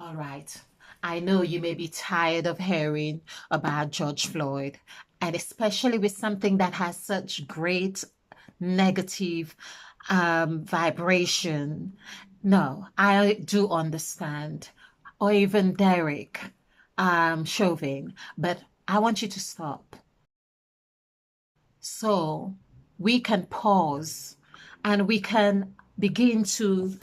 All right. I know you may be tired of hearing about George Floyd, and especially with something that has such great negative vibration. No, I do understand. Or even Derek Chauvin, but I want you to stop. So we can pause and we can begin to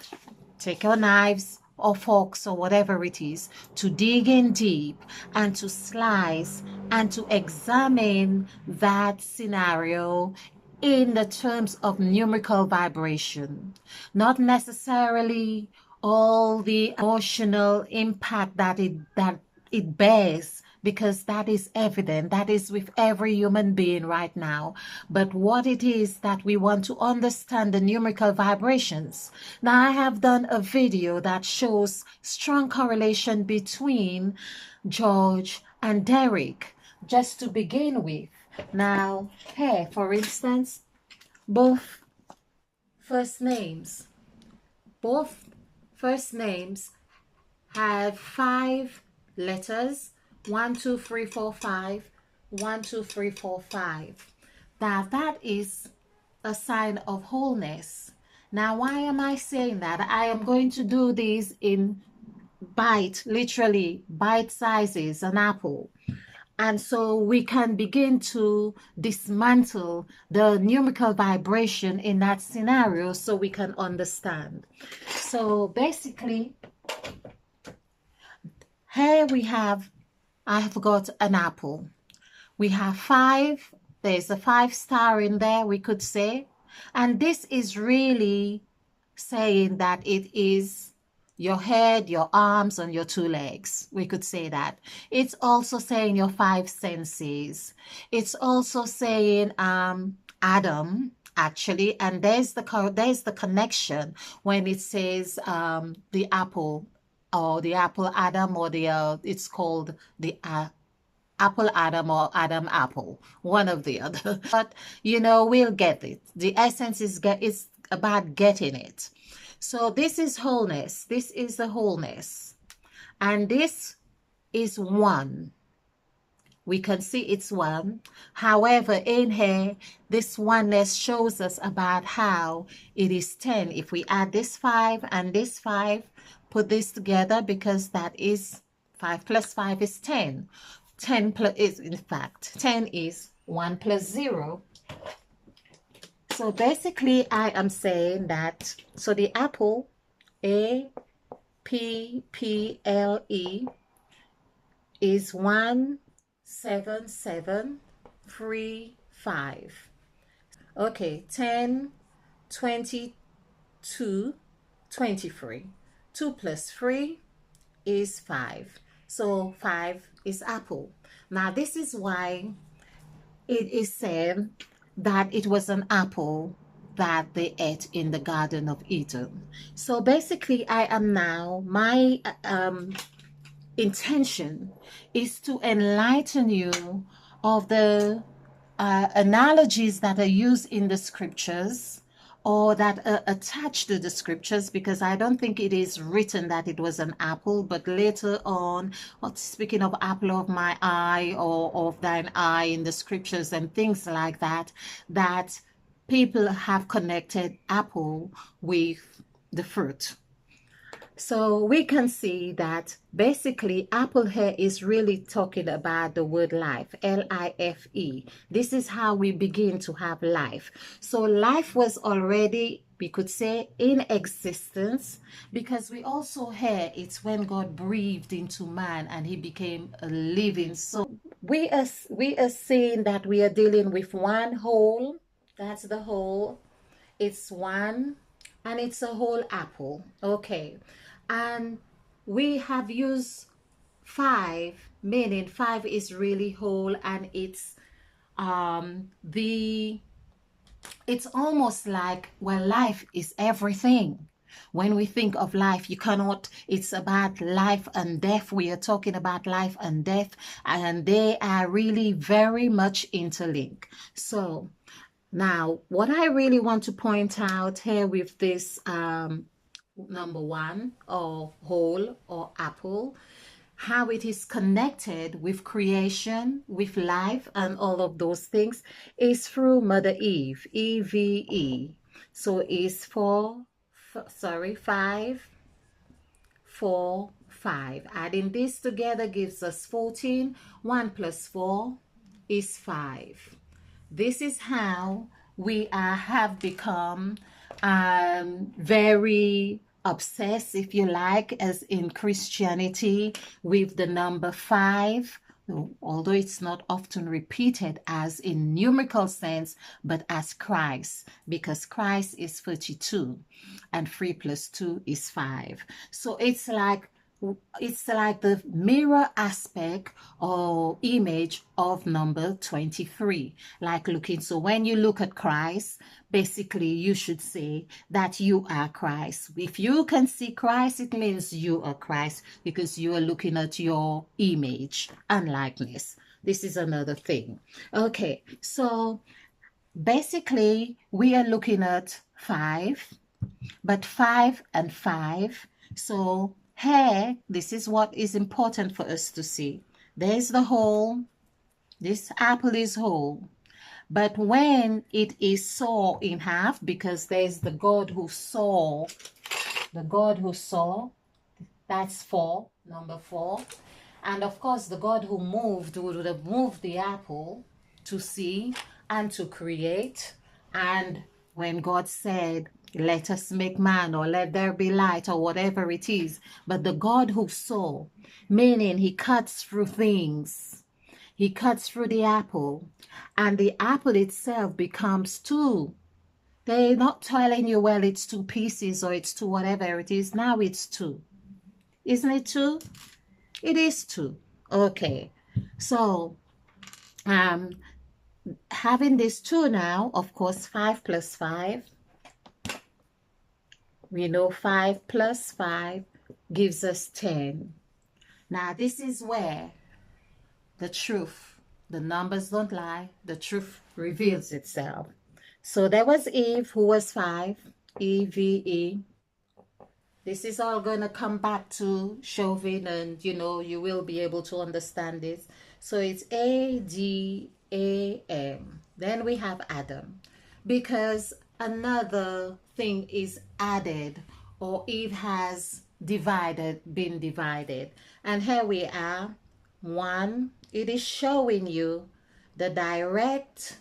take our knives or forks or whatever it is to dig in deep and to slice and to examine that scenario in the terms of numerical vibration, not necessarily all the emotional impact that it bears, because that is evident, that is with every human being right now. But what it is that we want to understand the numerical vibrations. Now, I have done a video that shows strong correlation between George and Derek, just to begin with. Now, here, for instance, both first names, both first names have 5 letters: 1, 2, 3, 4, 5, 1, 2, 3, 4, 5. Now that is a sign of wholeness. Now, why am I saying that? I am going to do this in literally bite sizes, an apple. And so we can begin to dismantle the numerical vibration in that scenario so we can understand. So basically, here I have got an apple. We have 5, there's a 5 star in there, we could say. And this is really saying that it is your head, your arms, and your 2 legs. We could say that. It's also saying your 5 senses. It's also saying Adam, actually, and there's the connection when it says the apple, or the apple Adam, or the it's called the Apple Adam or Adam Apple, one of the other. But we'll get it. The essence is about getting it. So this is wholeness. This is the wholeness. And this is 1. We can see it's 1. However, in here, this oneness shows us about how it is 10. If we add this 5 and this 5, put this together, because that is 5 plus 5 is 10. 10 plus is, in fact, 10 is 1 plus 0. So basically, I am saying that, so the apple, APPLE, is 17735. Okay, 10, 22, 23. 2 plus 3 is 5. So 5 is apple. Now this is why it is said that it was an apple that they ate in the Garden of Eden. So basically, my intention is to enlighten you of the analogies that are used in the scriptures, or that are attached to the scriptures, because I don't think it is written that it was an apple, but later on, speaking of apple of my eye, or of thine eye in the scriptures and things like that, that people have connected apple with the fruit. So we can see that basically apple here is really talking about the word life, L-I-F-E. This is how we begin to have life. So life was already, we could say, in existence, because we also hear it's when God breathed into man and he became a living soul. We are seeing that we are dealing with one whole. That's the whole. It's 1, and it's a whole apple. Okay. And we have used 5, meaning 5 is really whole, and it's it's almost like, well, life is everything. When we think of life, it's about life and death. We are talking about life and death, and they are really very much interlinked. So now, what I really want to point out here with this number 1, or whole, or apple, how it is connected with creation, with life, and all of those things is through Mother Eve, EVE. So it's 5, 4, 5. Adding this together gives us 14. 1 plus 4 is 5. This is how we have become very obsessed, if you like, as in Christianity, with the number 5, although it's not often repeated as in numerical sense, but as Christ, because Christ is 32 and 3 plus 2 is 5. So it's like the mirror aspect or image of number 23, like looking. So when you look at Christ, basically you should say that you are Christ. If you can see Christ, it means you are Christ, because you are looking at your image and likeness. This is another thing. Okay, so basically we are looking at 5, but 5 and 5. So here, this is what is important for us to see. There's the whole. This apple is whole. But when it is saw in half, because there's the God who saw, that's 4, number 4. And of course, the God who moved would have moved the apple to see and to create. And when God said, let us make man, or let there be light, or whatever it is, but the God who saw, meaning he cuts through things. He cuts through the apple, and the apple itself becomes 2. They're not telling you, well, it's 2 pieces or it's 2 whatever it is. Now it's 2. Isn't it 2? It is 2. Okay. So, having this 2 now, of course, 5 plus 5. We know 5 plus 5 gives us 10. Now, this is where the truth, the numbers don't lie, the truth reveals itself. So there was Eve, who was 5, EVE. This is all going to come back to Chauvin, and you will be able to understand this. So it's ADAM. Then we have Adam, because another thing is added, or Eve has been divided. And here we are, 1. It is showing you the direct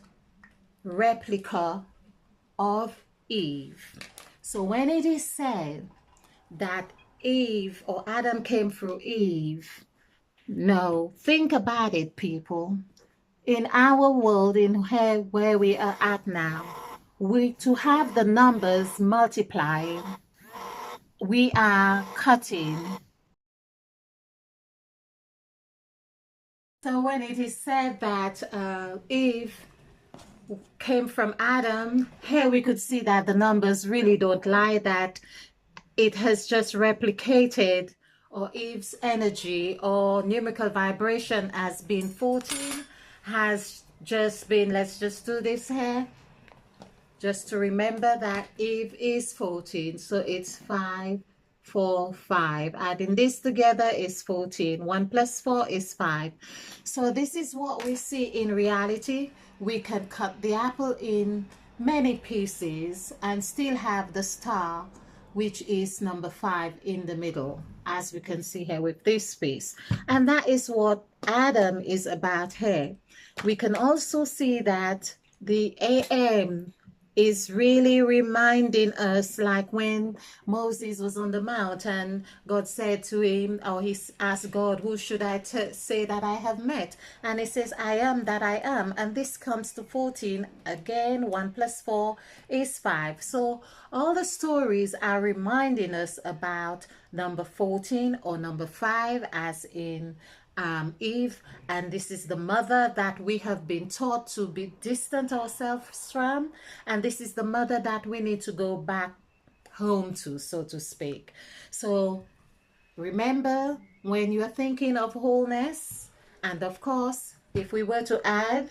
replica of Eve. So when it is said that Eve or Adam came through Eve, no, think about it, people. In our world, in here where we are at now, to have the numbers multiplying, we are cutting. So when it is said that Eve came from Adam, here we could see that the numbers really don't lie, that it has just replicated, or Eve's energy or numerical vibration has been 14, has just been, let's just do this here, just to remember that Eve is 14. So it's 5, 4, 5. Adding this together is 14. 1 plus 4 is 5. So this is what we see in reality. We can cut the apple in many pieces and still have the star, which is number 5 in the middle, as we can see here with this piece. And that is what Adam is about here. We can also see that the AM is really reminding us, like when Moses was on the mount and God said to him, or he asked God, who should I say that I have met? And he says, I am that I am. And this comes to 14. Again, 1 plus 4 is 5. So all the stories are reminding us about number 14 or number 5, as in Eve, and this is the mother that we have been taught to be distant ourselves from, and this is the mother that we need to go back home to, so to speak. So remember, when you're thinking of wholeness, and of course, if we were to add,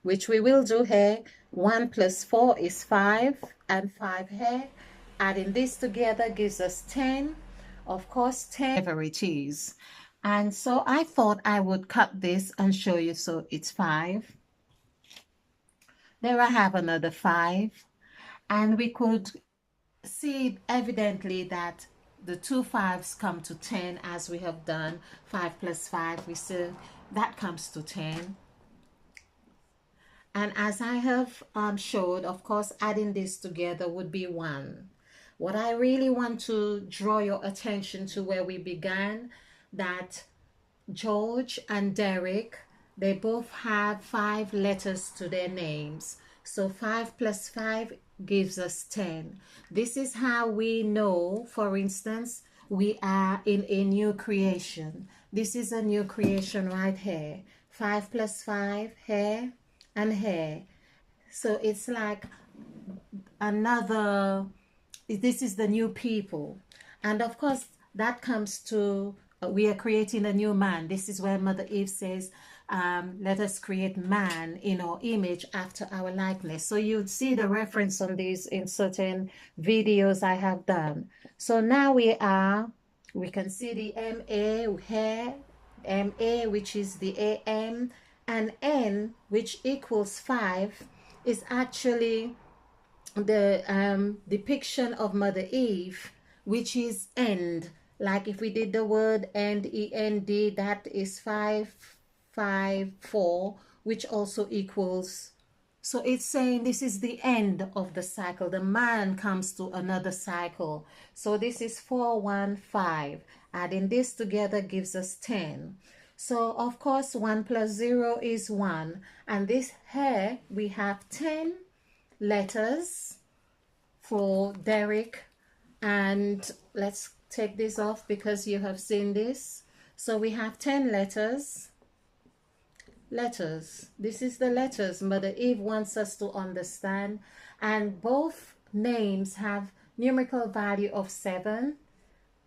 which we will do here, 1 plus 4 is 5, and 5 here, adding this together gives us 10. Of course, 10, whatever it is. And so I thought I would cut this and show you. So it's 5. There I have another 5. And we could see evidently that the 2 5s come to 10, as we have done. 5 plus 5, we see that comes to 10. And as I have showed, of course, adding this together would be 1. What I really want to draw your attention to where we began, that George and Derek, they both have 5 letters to their names. So 5 plus 5 gives us 10. This is how we know, for instance, we are in a new creation. This is a new creation right here. 5 plus 5, here and here. So it's like another, this is the new people. And of course, that comes to, we are creating a new man. This is where Mother Eve says, let us create man in our image after our likeness. So you'd see the reference on these in certain videos I have done. So now we can see the MA here, MA, which is the AM, and N, which equals 5, is actually the depiction of Mother Eve, which is end. Like if we did the word end, END, that is 5, 5, 4, which also equals. So it's saying this is the end of the cycle. The man comes to another cycle. So this is 4, 1, 5. Adding this together gives us 10. So of course 1 plus 0 is 1. And this here we have 10 letters for Derek. And let's take this off because you have seen this. So we have 10 letters. This is the letters Mother Eve wants us to understand. And both names have numerical value of 7.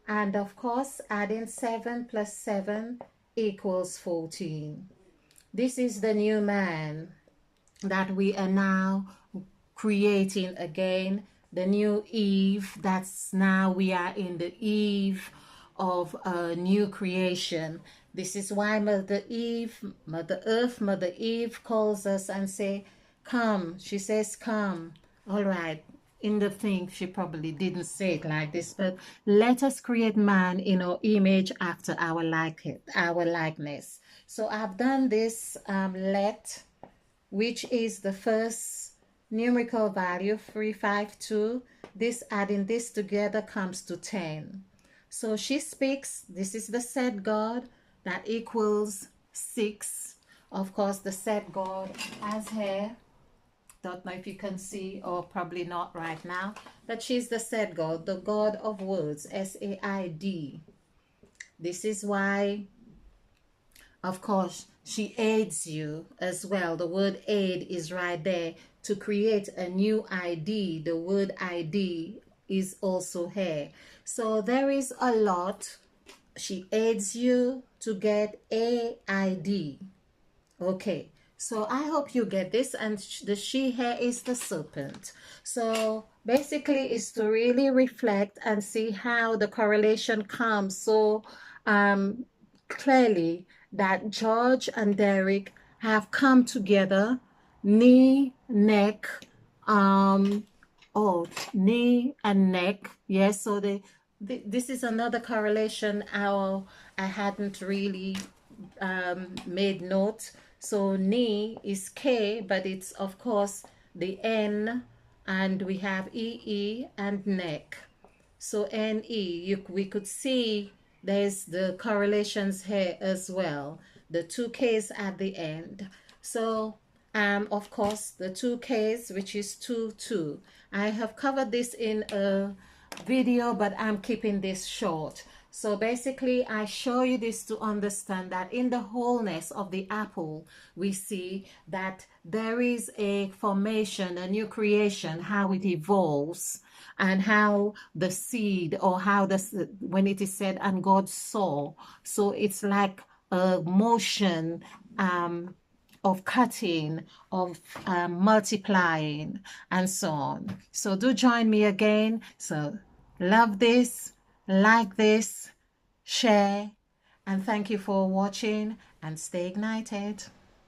And of course, adding 7 plus 7 equals 14. This is the new man that we are now creating again. The new Eve, that's now we are in the eve of a new creation. This is why Mother Eve, Mother Earth, Mother Eve calls us and say, come. She says, come. All right. In the thing, she probably didn't say it like this, but let us create man in our image after our likeness. So I've done this let, which is the first numerical value, 352. This, adding this together, comes to 10. So she speaks, this is the set God, that equals 6. Of course, the set God has here, don't know if you can see, or probably not right now, but she's the set God, the God of words, S-A-I-D. This is why, of course, she aids you as well. The word aid is right there. To create a new ID, the word ID is also here. So there is a lot. She aids you to get AID. Okay, so I hope you get this. And the she here is the serpent. So basically it's to really reflect and see how the correlation comes so clearly that George and Derek have come together, knee, neck, knee and neck. Yes, so this is another correlation I hadn't really made note. So knee is K, but it's of course the N, and we have EE and neck. So NE, we could see there's the correlations here as well. The 2 Ks at the end. So of course the 2 Ks, which is 2, 2. I have covered this in a video, but I'm keeping this short. So basically I show you this to understand that in the wholeness of the apple, we see that there is a formation, a new creation, how it evolves, and how the seed, or how when it is said, and God saw. So it's like a motion of cutting, of multiplying, and so on. So do join me again. So love this, like this, share, and thank you for watching, and stay ignited.